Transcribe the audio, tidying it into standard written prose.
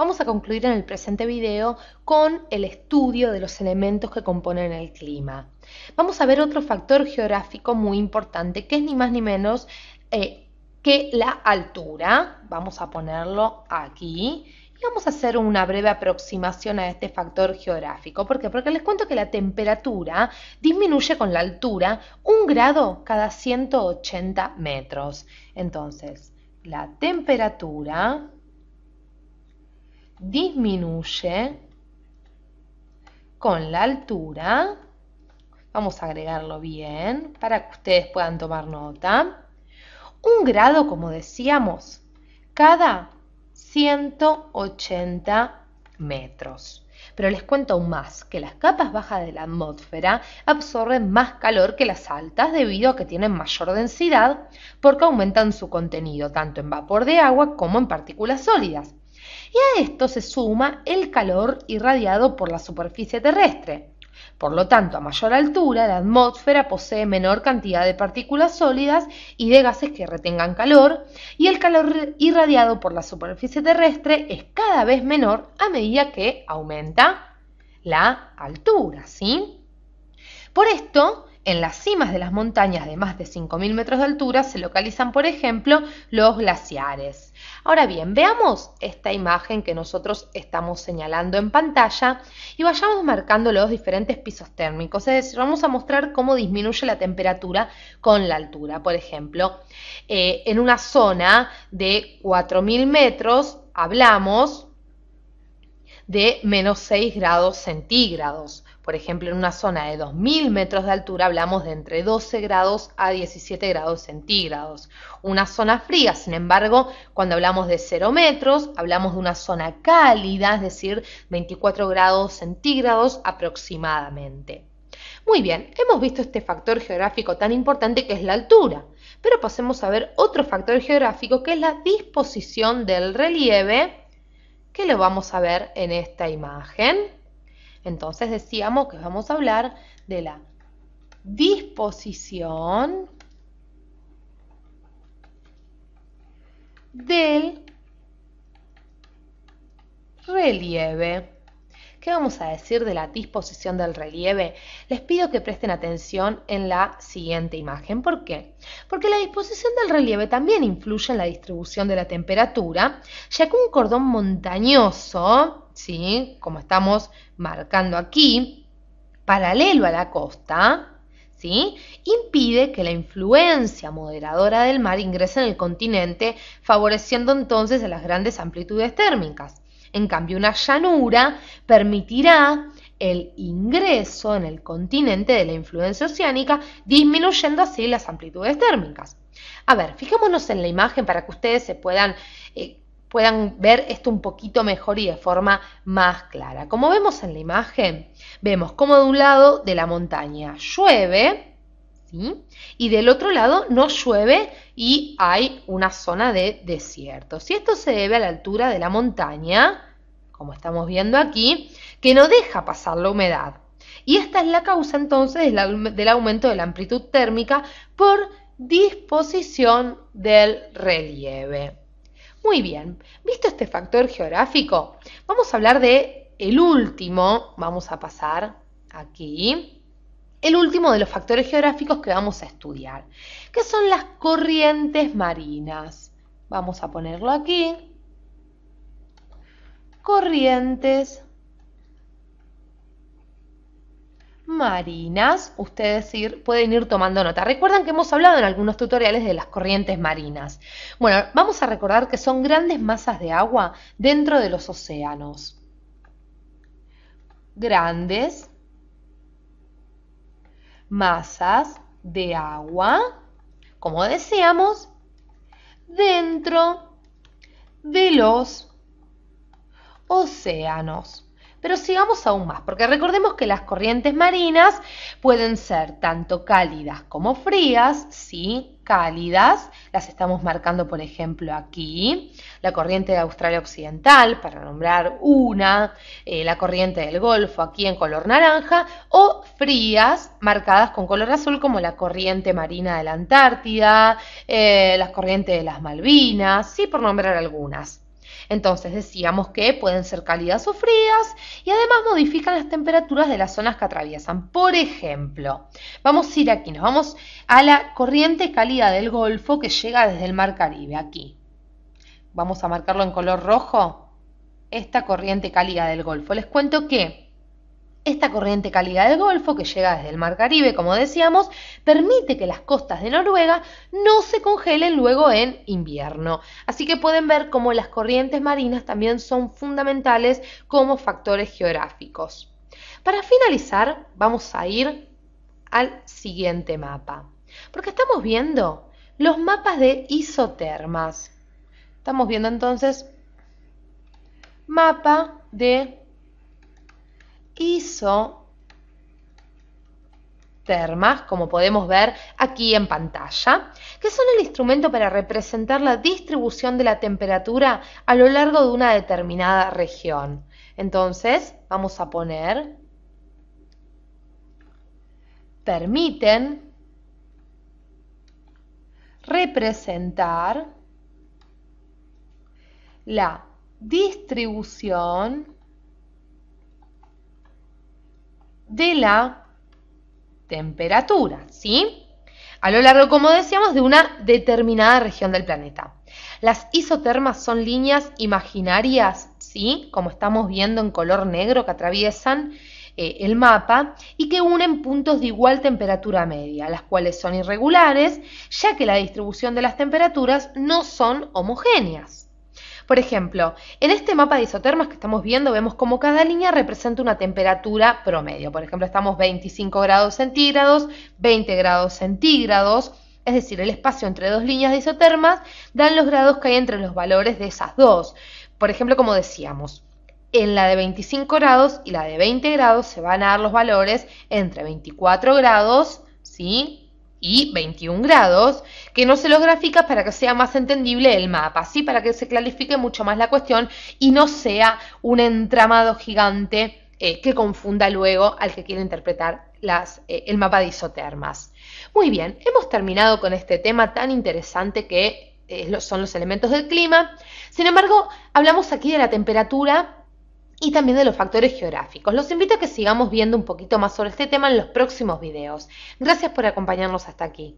vamos a concluir en el presente video con el estudio de los elementos que componen el clima. Vamos a ver otro factor geográfico muy importante, que es ni más ni menos que la altura. Vamos a ponerlo aquí. Y vamos a hacer una breve aproximación a este factor geográfico. ¿Por qué? Porque les cuento que la temperatura disminuye con la altura 1 grado cada 180 metros. Entonces, la temperatura disminuye con la altura. Vamos a agregarlo bien para que ustedes puedan tomar nota. 1 grado, como decíamos, cada 180 metros. Pero les cuento aún más, que las capas bajas de la atmósfera absorben más calor que las altas debido a que tienen mayor densidad porque aumentan su contenido tanto en vapor de agua como en partículas sólidas. Y a esto se suma el calor irradiado por la superficie terrestre. Por lo tanto, a mayor altura, la atmósfera posee menor cantidad de partículas sólidas y de gases que retengan calor, y el calor irradiado por la superficie terrestre es cada vez menor a medida que aumenta la altura, ¿sí? Por esto, en las cimas de las montañas de más de 5.000 metros de altura se localizan, por ejemplo, los glaciares. Ahora bien, veamos esta imagen que nosotros estamos señalando en pantalla y vayamos marcando los diferentes pisos térmicos. Es decir, vamos a mostrar cómo disminuye la temperatura con la altura. Por ejemplo, en una zona de 4.000 metros hablamos de menos 6 grados centígrados. Por ejemplo, en una zona de 2.000 metros de altura hablamos de entre 12 grados a 17 grados centígrados. Una zona fría, sin embargo, cuando hablamos de 0 metros, hablamos de una zona cálida, es decir, 24 grados centígrados aproximadamente. Muy bien, hemos visto este factor geográfico tan importante que es la altura, pero pasemos a ver otro factor geográfico que es la disposición del relieve, que lo vamos a ver en esta imagen. Entonces decíamos que vamos a hablar de la disposición del relieve. ¿Qué vamos a decir de la disposición del relieve? Les pido que presten atención en la siguiente imagen. ¿Por qué? Porque la disposición del relieve también influye en la distribución de la temperatura, ya que un cordón montañoso, ¿sí?, como estamos marcando aquí, paralelo a la costa, ¿sí?, impide que la influencia moderadora del mar ingrese en el continente, favoreciendo entonces a las grandes amplitudes térmicas. En cambio, una llanura permitirá el ingreso en el continente de la influencia oceánica, disminuyendo así las amplitudes térmicas. A ver, fijémonos en la imagen para que ustedes puedan ver esto un poquito mejor y de forma más clara. Como vemos en la imagen, vemos como de un lado de la montaña llueve, ¿sí?, y del otro lado no llueve y hay una zona de desierto. Si esto se debe a la altura de la montaña, como estamos viendo aquí, que no deja pasar la humedad. Y esta es la causa entonces del aumento de la amplitud térmica por disposición del relieve. Muy bien, ¿visto este factor geográfico? Vamos a hablar de el último, vamos a pasar aquí, el último de los factores geográficos que vamos a estudiar, que son las corrientes marinas. Vamos a ponerlo aquí. Corrientes marinas. Ustedes pueden ir tomando nota. Recuerdan que hemos hablado en algunos tutoriales de las corrientes marinas. Bueno, vamos a recordar que son grandes masas de agua dentro de los océanos. Grandes masas de agua, como decíamos, dentro de los océanos. Pero sigamos aún más, porque recordemos que las corrientes marinas pueden ser tanto cálidas como frías, ¿sí? Cálidas, las estamos marcando por ejemplo aquí, la corriente de Australia Occidental, para nombrar una, la corriente del Golfo aquí en color naranja, o frías, marcadas con color azul como la corriente marina de la Antártida, las corrientes de las Malvinas, ¿sí? Por nombrar algunas. Entonces decíamos que pueden ser cálidas o frías y además modifican las temperaturas de las zonas que atraviesan. Por ejemplo, vamos a ir aquí, nos vamos a la corriente cálida del Golfo que llega desde el Mar Caribe, aquí. Vamos a marcarlo en color rojo, esta corriente cálida del Golfo. Les cuento que esta corriente cálida del Golfo, que llega desde el Mar Caribe, como decíamos, permite que las costas de Noruega no se congelen luego en invierno. Así que pueden ver cómo las corrientes marinas también son fundamentales como factores geográficos. Para finalizar, vamos a ir al siguiente mapa, porque estamos viendo los mapas de isotermas. Estamos viendo entonces mapa de isotermas, como podemos ver aquí en pantalla, que son el instrumento para representar la distribución de la temperatura a lo largo de una determinada región. Entonces, vamos a poner, permiten representar la distribución de la temperatura, ¿sí? A lo largo, como decíamos, de una determinada región del planeta. Las isotermas son líneas imaginarias, ¿sí? Como estamos viendo en color negro que atraviesan el mapa y que unen puntos de igual temperatura media, las cuales son irregulares, ya que la distribución de las temperaturas no son homogéneas. Por ejemplo, en este mapa de isotermas que estamos viendo, vemos como cada línea representa una temperatura promedio. Por ejemplo, estamos 25 grados centígrados, 20 grados centígrados, es decir, el espacio entre dos líneas de isotermas dan los grados que hay entre los valores de esas dos. Por ejemplo, como decíamos, en la de 25 grados y la de 20 grados se van a dar los valores entre 24 grados, ¿sí?, y 21 grados, que no se los grafica para que sea más entendible el mapa, ¿sí? Para que se clarifique mucho más la cuestión y no sea un entramado gigante que confunda luego al que quiere interpretar el mapa de isotermas. Muy bien, hemos terminado con este tema tan interesante que son los elementos del clima. Sin embargo, hablamos aquí de la temperatura y también de los factores geográficos. Los invito a que sigamos viendo un poquito más sobre este tema en los próximos videos. Gracias por acompañarnos hasta aquí.